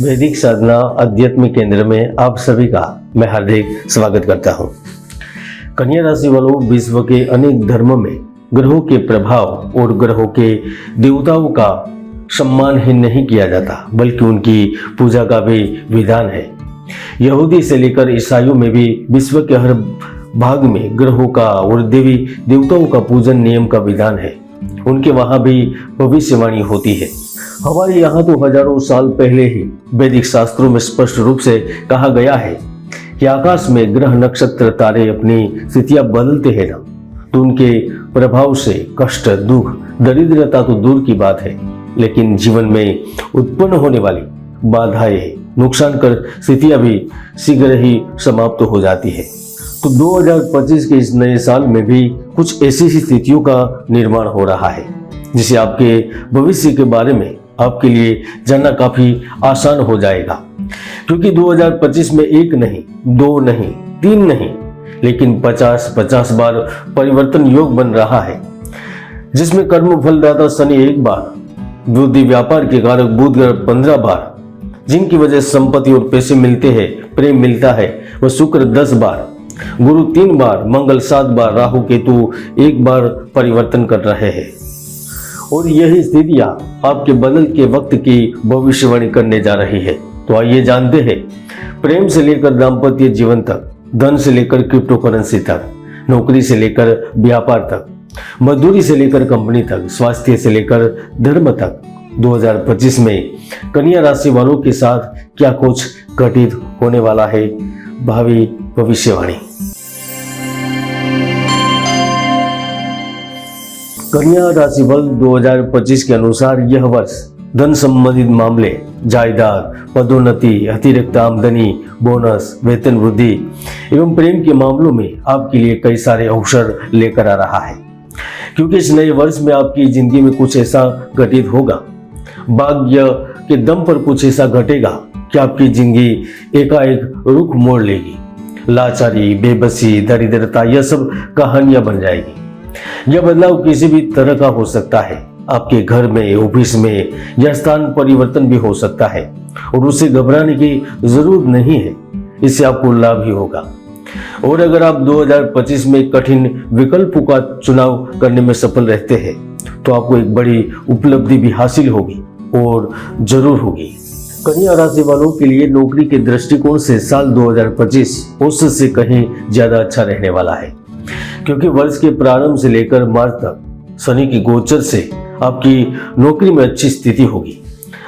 वैदिक साधना आध्यात्मिक केंद्र में आप सभी का मैं हार्दिक स्वागत करता हूं। कन्या राशि वालों, विश्व के अनेक धर्मों में ग्रहों के प्रभाव और ग्रहों के देवताओं का सम्मान ही नहीं किया जाता, बल्कि उनकी पूजा का भी विधान है। यहूदी से लेकर ईसाइयों में भी विश्व के हर भाग में ग्रहों का और देवी देवताओं का पूजन नियम का विधान है। उनके वहां भी भविष्यवाणी होती है। हमारे यहाँ तो हजारों साल पहले ही वैदिक शास्त्रों में स्पष्ट रूप से कहा गया है कि आकाश में ग्रह नक्षत्र तारे अपनी स्थितियां बदलते हैं ना, तो उनके प्रभाव से कष्ट, दुख, दरिद्रता तो दूर की बात है, लेकिन जीवन में उत्पन्न होने वाली बाधाएं, नुकसान कर स्थितियां भी शीघ्र ही समाप्त हो जाती है। तो 2025 के इस नए साल में भी कुछ ऐसी स्थितियों का निर्माण हो रहा है जिसे आपके भविष्य के बारे में आपके लिए जानना काफी आसान हो जाएगा, क्योंकि 2025 में एक नहीं, दो नहीं, तीन नहीं, लेकिन 50 बार परिवर्तन योग बन रहा है, जिसमें कर्म फलदाता शनि 1 बार, बुद्धि व्यापार के कारक बुध ग्रह 15 बार, जिनकी वजह संपत्ति और पैसे मिलते हैं, प्रेम मिलता है, वह शुक्र 10 बार, गुरु 3 बार, मंगल 7 बार, राहु केतु 1 बार परिवर्तन कर रहे हैं। और यही स्थितियां आपके बदल के वक्त की भविष्यवाणी करने जा रही है। तो आइए जानते हैं, प्रेम से लेकर दाम्पत्य जीवन तक, धन से लेकर क्रिप्टोकरेंसी तक, नौकरी से लेकर व्यापार तक, मजदूरी से लेकर कंपनी तक, स्वास्थ्य से लेकर धर्म तक 2025 में कन्या राशि वालों के साथ क्या कुछ घटित होने वाला है, भावी भविष्यवाणी। कन्या राशि फल 2025 के अनुसार यह वर्ष धन संबंधित मामले, जायदाद, पदोन्नति, अतिरिक्त आमदनी, बोनस, वेतन वृद्धि एवं प्रेम के मामलों में आपके लिए कई सारे अवसर लेकर आ रहा है, क्योंकि इस नए वर्ष में आपकी जिंदगी में कुछ ऐसा घटित होगा, भाग्य के दम पर कुछ ऐसा घटेगा कि आपकी जिंदगी एकाएक रुख मोड़ लेगी। लाचारी, बेबसी, दरिद्रता, यह सब कहानियां बन जाएगी। यह बदलाव किसी भी तरह का हो सकता है, आपके घर में, ऑफिस में या स्थान परिवर्तन भी हो सकता है, और उससे घबराने की जरूरत नहीं है, इससे आपको लाभ ही होगा। और अगर आप 2025 में कठिन विकल्पों का चुनाव करने में सफल रहते हैं, तो आपको एक बड़ी उपलब्धि भी हासिल होगी और जरूर होगी। कन्या राशि वालों के लिए नौकरी के दृष्टिकोण से साल 2025 औसत से कहीं ज्यादा अच्छा रहने वाला है, क्योंकि वर्ष के प्रारंभ से लेकर मार्च तक शनि की गोचर से आपकी नौकरी में अच्छी स्थिति होगी।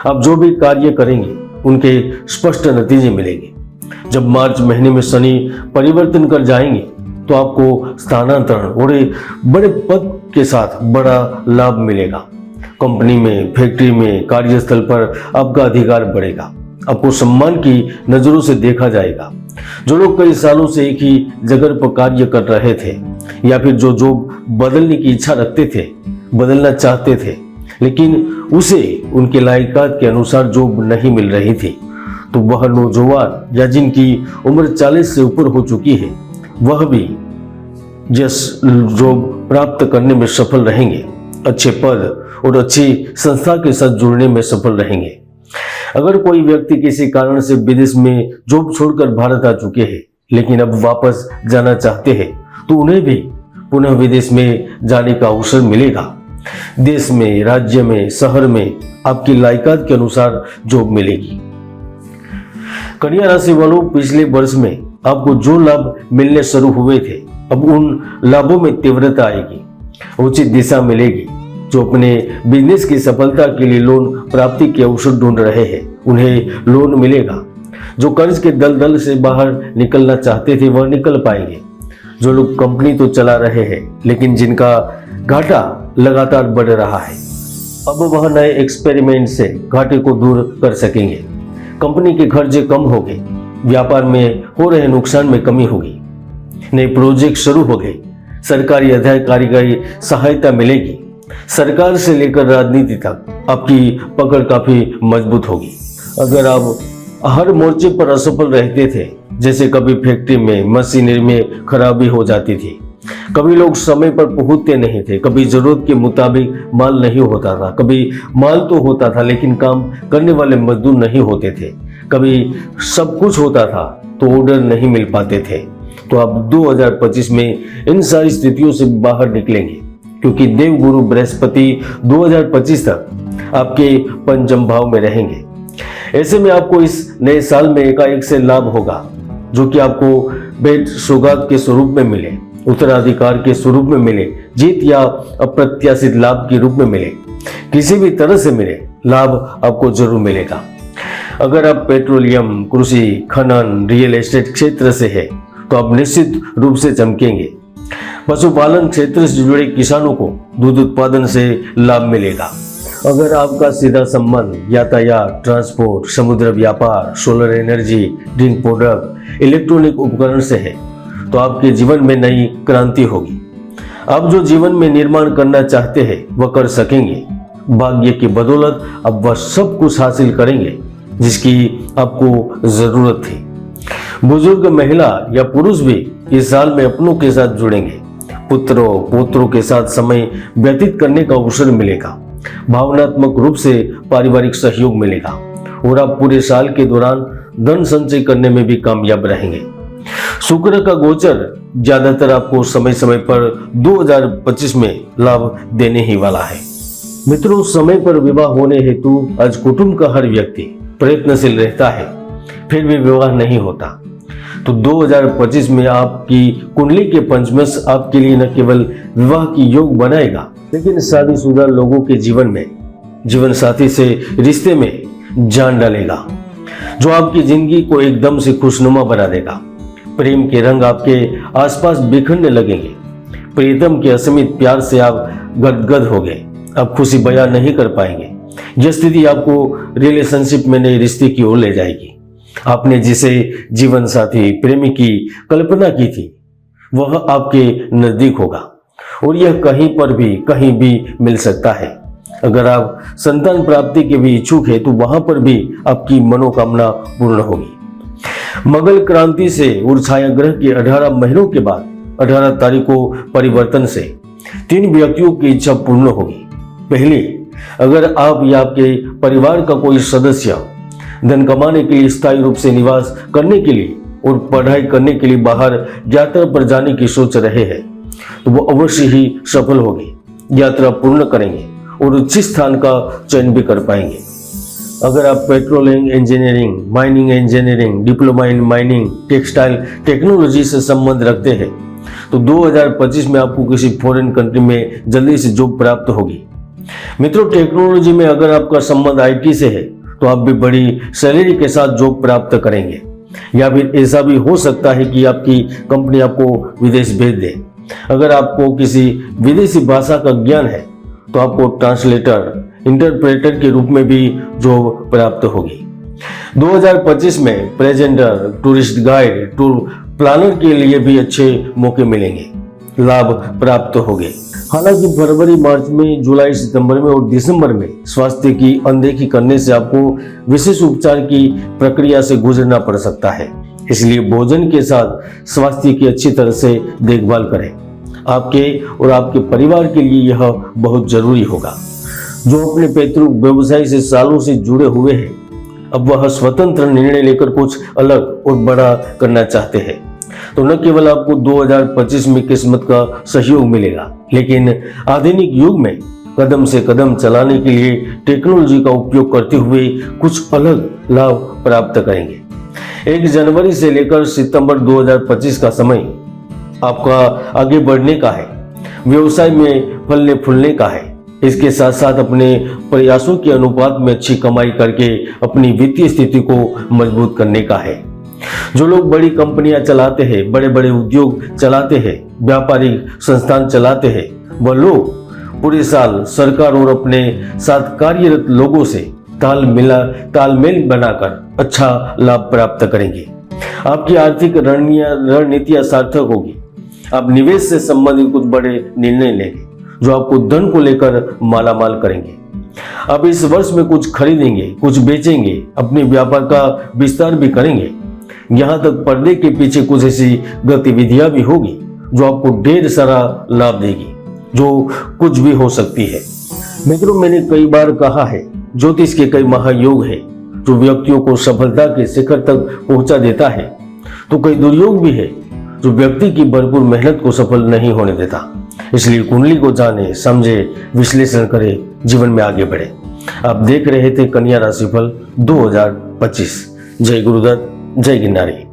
आप जो भी कार्य करेंगे उनके स्पष्ट नतीजे मिलेंगे। जब मार्च महीने में शनि परिवर्तन कर जाएंगे, तो आपको स्थानांतरण और एक बड़े पद के साथ बड़ा लाभ मिलेगा। कंपनी में, फैक्ट्री में, कार्यस्थल पर आपका अधिकार बढ़ेगा। आपको सम्मान की नजरों से देखा जाएगा। जो लोग कई सालों से एक ही जगह पर कार्य कर रहे थे, या फिर जो जॉब बदलने की इच्छा रखते थे, बदलना चाहते थे, लेकिन उसे उनके लायकात के अनुसार जॉब नहीं मिल रही थी, तो वह नौजवान या जिनकी उम्र 40 से ऊपर हो चुकी है, वह भी जॉब प्राप्त करने में सफल रहेंगे, अच्छे पद और अच्छी संस्था के साथ जुड़ने में सफल रहेंगे। अगर कोई व्यक्ति किसी कारण से विदेश में जॉब छोड़कर भारत आ चुके हैं, लेकिन अब वापस जाना चाहते हैं, तो उन्हें भी पुनः विदेश में जाने का अवसर मिलेगा। देश में, राज्य में, शहर में आपकी लायकात के अनुसार जॉब मिलेगी। कन्या राशि वालों, पिछले वर्ष में आपको जो लाभ मिलने शुरू हुए थे, अब उन लाभों में तीव्रता आएगी, उचित दिशा मिलेगी। जो अपने बिजनेस की सफलता के लिए लोन प्राप्ति के अवसर ढूंढ रहे हैं, उन्हें लोन मिलेगा। जो कर्ज के दलदल से बाहर निकलना चाहते थे, वह निकल पाएंगे। जो लोग कंपनी तो चला रहे हैं, लेकिन जिनका घाटा लगातार बढ़ रहा है, अब वह नए एक्सपेरिमेंट से घाटे को दूर कर सकेंगे। कंपनी के खर्चे कम होंगे, व्यापार में हो रहे नुकसान में कमी होगी, नए प्रोजेक्ट शुरू हो गए, सरकारी अधिकारी की सहायता मिलेगी। सरकार से लेकर राजनीति तक आपकी पकड़ काफी मजबूत होगी। अगर आप हर मोर्चे पर असफल रहते थे, जैसे कभी फैक्ट्री में, मशीनरी में खराबी हो जाती थी, कभी लोग समय पर पहुंचते नहीं थे, कभी जरूरत के मुताबिक माल नहीं होता था, कभी माल तो होता था लेकिन काम करने वाले मजदूर नहीं होते थे, कभी सब कुछ होता था तो ऑर्डर नहीं मिल पाते थे। तो आप 2025 में इन सारी स्थितियों से बाहर निकलेंगे, क्योंकि देवगुरु बृहस्पति 2025 तक आपके पंचम भाव में रहेंगे। ऐसे में आपको इस नए साल में एकाएक से लाभ होगा, जो कि आपको भेंट सौगात के स्वरूप में मिले, उत्तराधिकार के स्वरूप में मिले, जीत या अप्रत्याशित लाभ के रूप में मिले, किसी भी तरह से मिले, लाभ आपको जरूर मिलेगा। अगर आप पेट्रोलियम, कृषि, खनन, रियल एस्टेट क्षेत्र से है तो आप निश्चित रूप से चमकेंगे। पशुपालन क्षेत्र से जुड़े किसानों को दूध उत्पादन से लाभ मिलेगा। अगर आपका सीधा संबंध यातायात, ट्रांसपोर्ट, समुद्र व्यापार, solar energy, drink product, electronic उपकरण से है तो आपके जीवन में नई क्रांति होगी। आप जो जीवन में निर्माण करना चाहते हैं वह कर सकेंगे। भाग्य की बदौलत अब वह सब कुछ हासिल करेंगे जिसकी आपको जरूरत थी। बुजुर्ग महिला या पुरुष भी इस साल में अपनों के साथ जुड़ेंगे। पुत्रों पोत्रों के साथ समय व्यतीत करने का अवसर मिलेगा। भावनात्मक रूप से पारिवारिक सहयोग मिलेगा और आप पूरे साल के दौरान धन संचय करने में भी कामयाब रहेंगे। शुक्र का गोचर ज्यादातर आपको समय समय पर 2025 में लाभ देने ही वाला है। मित्रों, समय पर विवाह होने हेतु आज कुटुंब का हर व्यक्ति प्रयत्नशील रहता है, फिर भी विवाह नहीं होता। तो 2025 में आपकी कुंडली के पंचमेश आपके लिए न केवल विवाह की योग बनाएगा, लेकिन शादीशुदा लोगों के जीवन में जीवन साथी से रिश्ते में जान डालेगा, जो आपकी जिंदगी को एकदम से खुशनुमा बना देगा। प्रेम के रंग आपके आसपास बिखरने लगेंगे। प्रीतम के असीमित प्यार से आप गदगद हो गए, अब खुशी बयां नहीं कर पाएंगे। यह स्थिति आपको रिलेशनशिप में नए रिश्ते की ओर ले जाएगी। आपने जिसे जीवन साथी, प्रेमी की कल्पना की थी वह आपके नजदीक होगा और यह कहीं भी मिल सकता है। अगर आप संतान प्राप्ति के भी इच्छुक है तो वहां पर भी आपकी मनोकामना पूर्ण होगी। मंगल क्रांति से और छाया ग्रह के 18 महीनों के बाद 18 तारीख को परिवर्तन से 3 व्यक्तियों की इच्छा पूर्ण होगी। पहले, अगर आप या आपके परिवार का कोई सदस्य धन कमाने के लिए स्थायी रूप से निवास करने के लिए और पढ़ाई करने के लिए बाहर यात्रा पर जाने की सोच रहे हैं तो वो अवश्य ही सफल होंगे, यात्रा पूर्ण करेंगे और उचित स्थान का चयन भी कर पाएंगे। अगर आप petroleum engineering, mining engineering, diploma in mining, textile technology से संबंध रखते हैं तो 2025 में आपको किसी फॉरेन कंट्री में जल्दी से जॉब प्राप्त होगी। मित्रों, टेक्नोलॉजी में अगर आपका संबंध आईटी से है तो आप भी बड़ी सैलरी के साथ जॉब प्राप्त करेंगे, या फिर ऐसा भी हो सकता है कि आपकी कंपनी आपको विदेश भेज दे। अगर आपको किसी विदेशी भाषा का ज्ञान है तो आपको ट्रांसलेटर, इंटरप्रेटर के रूप में भी जॉब प्राप्त होगी। 2025 में presenter, tourist guide, tour planner के लिए भी अच्छे मौके मिलेंगे, लाभ प्राप्त होंगे। हालांकि फरवरी, मार्च में, जुलाई, सितंबर में और दिसंबर में स्वास्थ्य की अनदेखी करने से आपको विशेष उपचार की प्रक्रिया से गुजरना पड़ सकता है। इसलिए भोजन के साथ स्वास्थ्य की अच्छी तरह से देखभाल करें। आपके और आपके परिवार के लिए यह बहुत जरूरी होगा। जो अपने पैतृक व्यवसाय से सालों से जुड़े हुए हैं, अब वह स्वतंत्र निर्णय लेकर कुछ अलग और बड़ा करना चाहते हैं, तो न केवल आपको 2025 में किस्मत का सहयोग मिलेगा, लेकिन आधुनिक युग में कदम से कदम चलाने के लिए टेक्नोलॉजी का उपयोग करते हुए कुछ अलग लाभ प्राप्त करेंगे। 1 जनवरी से लेकर सितंबर 2025 का समय आपका आगे बढ़ने का है, व्यवसाय में फलने फूलने का है। इसके साथ साथ अपने प्रयासों के अनुपात में अच्छी कमाई करके अपनी वित्तीय स्थिति को मजबूत करने का है। जो लोग बड़ी कंपनियां चलाते हैं, बड़े बड़े उद्योग चलाते हैं, व्यापारिक संस्थान चलाते हैं, वह लोग पूरे साल सरकार और अपने साथ कार्यरत लोगों से तालमेल बनाकर अच्छा लाभ प्राप्त करेंगे। आपकी आर्थिक रणनीतियां सार्थक होगी। आप निवेश से संबंधित कुछ बड़े निर्णय लेंगे जो आपको धन को लेकर मालामाल करेंगे। आप इस वर्ष में कुछ खरीदेंगे, कुछ बेचेंगे, अपने व्यापार का विस्तार भी करेंगे। यहाँ तक पर्दे के पीछे कुछ ऐसी गतिविधियां भी होगी जो आपको ढेर सारा लाभ देगी, जो कुछ भी हो सकती है। मित्रों, मैंने कई बार कहा है, ज्योतिष के कई महायोग है जो व्यक्तियों को सफलता के शिखर तक पहुंचा देता है, तो कई दुर्योग भी है जो व्यक्ति की भरपूर मेहनत को सफल नहीं होने देता। इसलिए कुंडली को जाने, समझे, विश्लेषण करे, जीवन में आगे बढ़े। आप देख रहे थे कन्या राशिफल 2025। जय गुरुदत्त, जय गिरनारी।